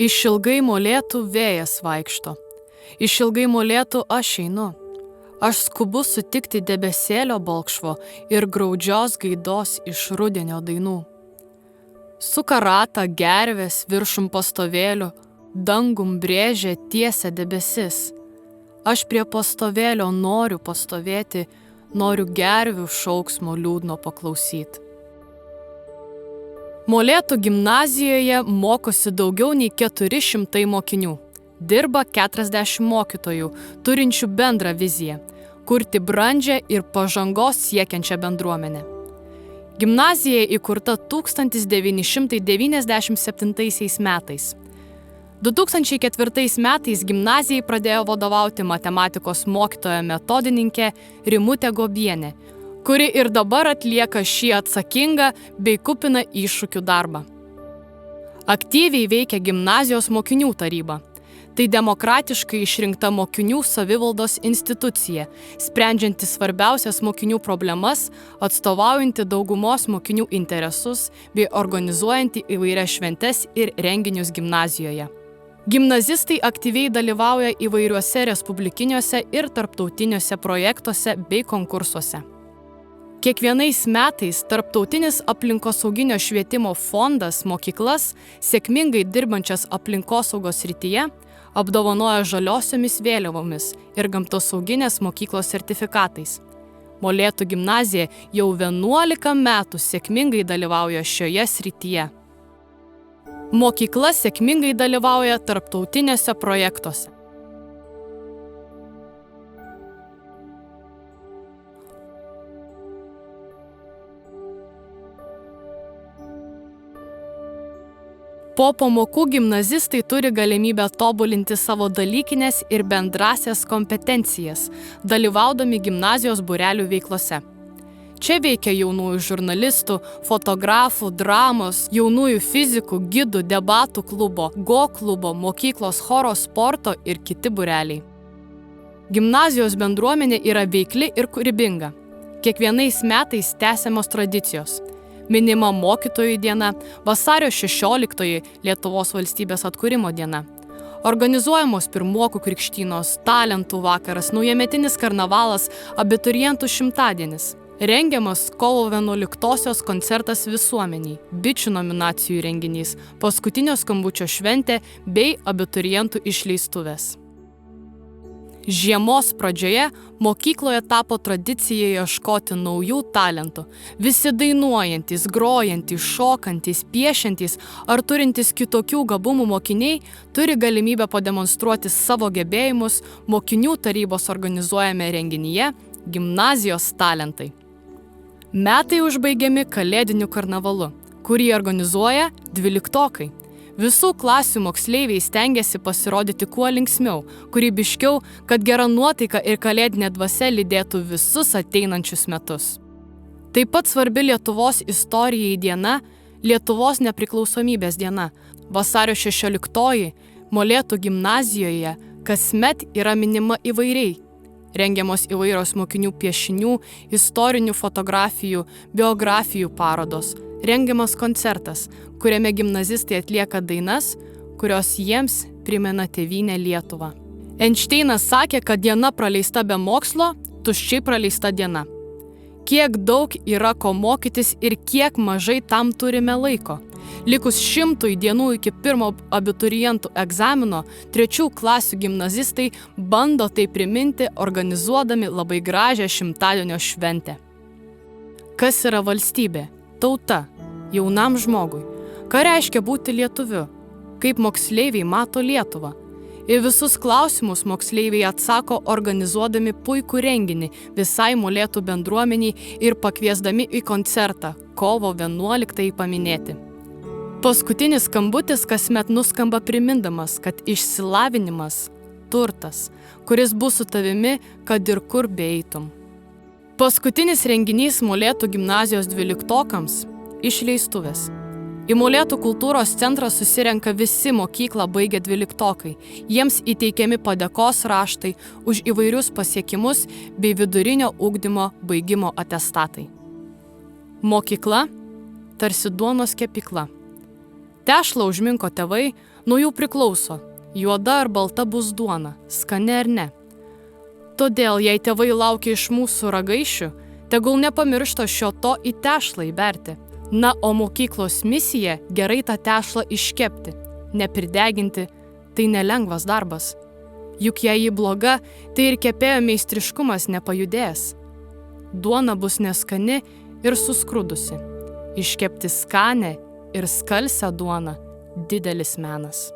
Išilgai molėtų vėjas vaikšto, išilgai molėtų aš einu. Aš skubu sutikti debesėlio balkšvo ir graudžios gaidos iš rudenio dainų. Suka ratą gervės viršum pastovėlių, dangum brėžia tiesia debesis. Aš prie pastovėlio noriu pastovėti, noriu gervių šauksmo liūdno paklausyti. Molėtų gimnazijoje mokosi daugiau nei 400 mokinių. Dirba 40 mokytojų, turinčių bendrą viziją – kurti brandžią ir pažangos siekiančią bendruomenę. Gimnazija įkurta 1997 metais. 2004 metais gimnazijai pradėjo vadovauti matematikos mokytoja metodininkė Rimutė Gobienė, kuri ir dabar atlieka šį atsakingą bei kupiną iššūkių darbą. Aktyviai veikia gimnazijos mokinių taryba. Tai demokratiškai išrinkta mokinių savivaldos institucija, sprendžianti svarbiausias mokinių problemas, atstovaujanti daugumos mokinių interesus bei organizuojanti įvairias šventes ir renginius gimnazijoje. Gimnazistai aktyviai dalyvauja įvairiuose respublikiniuose ir tarptautiniuose projektuose bei konkursuose. Kiekvienais metais Tarptautinis aplinkosauginio švietimo fondas mokyklas, sėkmingai dirbančias aplinkosaugos srityje, apdovanoja žaliosiomis vėliavomis ir gamtosauginės mokyklos sertifikatais. Molėtų gimnazija jau 11 metų sėkmingai dalyvauja šioje srityje. Mokykla sėkmingai dalyvauja tarptautiniuose projektuose. Po pamokų gimnazistai turi galimybę tobulinti savo dalykinės ir bendrasias kompetencijas, dalyvaudami gimnazijos būrelių veiklose. Čia veikia jaunųjų žurnalistų, fotografų, dramos, jaunųjų fizikų, gidų, debatų klubo, go klubo, mokyklos choro, sporto ir kiti būreliai. Gimnazijos bendruomenė yra veikli ir kūrybinga. Kiekvienais metais tęsiamos tradicijos. Minima mokytojų diena, vasario 16 Lietuvos valstybės atkūrimo diena. Organizuojamos pirmokų krikštynos, talentų vakaras, naujametinis karnavalas, abiturientų šimtadienis. Rengiamas kovo 11-osios koncertas visuomeniai, bičių nominacijų renginys, paskutinio skambučio šventė bei abiturientų išleistuvės. Žiemos pradžioje mokykloje tapo tradicija ieškoti naujų talentų. Visi dainuojantys, grojantys, šokantys, piešiantys ar turintys kitokių gabumų mokiniai turi galimybę pademonstruoti savo gebėjimus mokinių tarybos organizuojame renginyje Gimnazijos talentai. Metai užbaigiami kalėdiniu karnavalu, kurį organizuoja 12-okai. Visų klasių moksleiviai stengiasi pasirodyti kuo linksmiau, kūrybiškiau, kad gera nuotaika ir kalėdinė dvasia lydėtų visus ateinančius metus. Taip pat svarbi Lietuvos istorijai diena, Lietuvos nepriklausomybės diena, vasario 16 Molėtų gimnazijoje kasmet yra minima įvairiai. Rengiamos įvairios mokinių piešinių, istorinių fotografijų, biografijų parodos. Rengiamas koncertas, kuriame gimnazistai atlieka dainas, kurios jiems primena tėvynę Lietuvą. Einšteinas sakė, kad diena praleista be mokslo, tuščiai praleista diena. Kiek daug yra ko mokytis ir kiek mažai tam turime laiko. Likus 100 dienų iki pirmo abiturientų egzamino, 3 klasių gimnazistai bando tai priminti, organizuodami labai gražią šimtadienio šventę. Kas yra valstybė? Tauta, jaunam žmogui. Ką reiškia būti lietuviu? Kaip moksleiviai mato Lietuvą? Į visus klausimus moksleiviai atsako organizuodami puikų renginį visai Molėtų bendruomeniai ir pakviesdami į koncertą kovo 11 paminėti. Paskutinis skambutis kasmet nuskamba primindamas, kad išsilavinimas – turtas, kuris bus su tavimi, kad ir kur beeitum. Paskutinis renginys Molėtų gimnazijos 12-okams – išleistuvės. Į Molėtų kultūros centrą susirenka visi mokyklą baigę 12-okai. Jiems įteikiami padėkos raštai už įvairius pasiekimus bei vidurinio ugdymo baigimo atestatai. Mokykla – tarsi duonos kepykla. Tešlą užminko tėvai, nuo jų priklauso, juoda ar balta bus duona, skani ar ne. Todėl, jei tėvai laukia iš mūsų ragaišių, tegul nepamiršta šio to į tešlą įberti. Na, o mokyklos misija gerai tą tešlą iškepti, neprideginti, tai nelengvas darbas. Juk jei ji bloga, tai ir kepėjo meistriškumas nepajudės. Duona bus neskani ir suskrudusi. Iškepti skanę ir skalsią duoną didelis menas.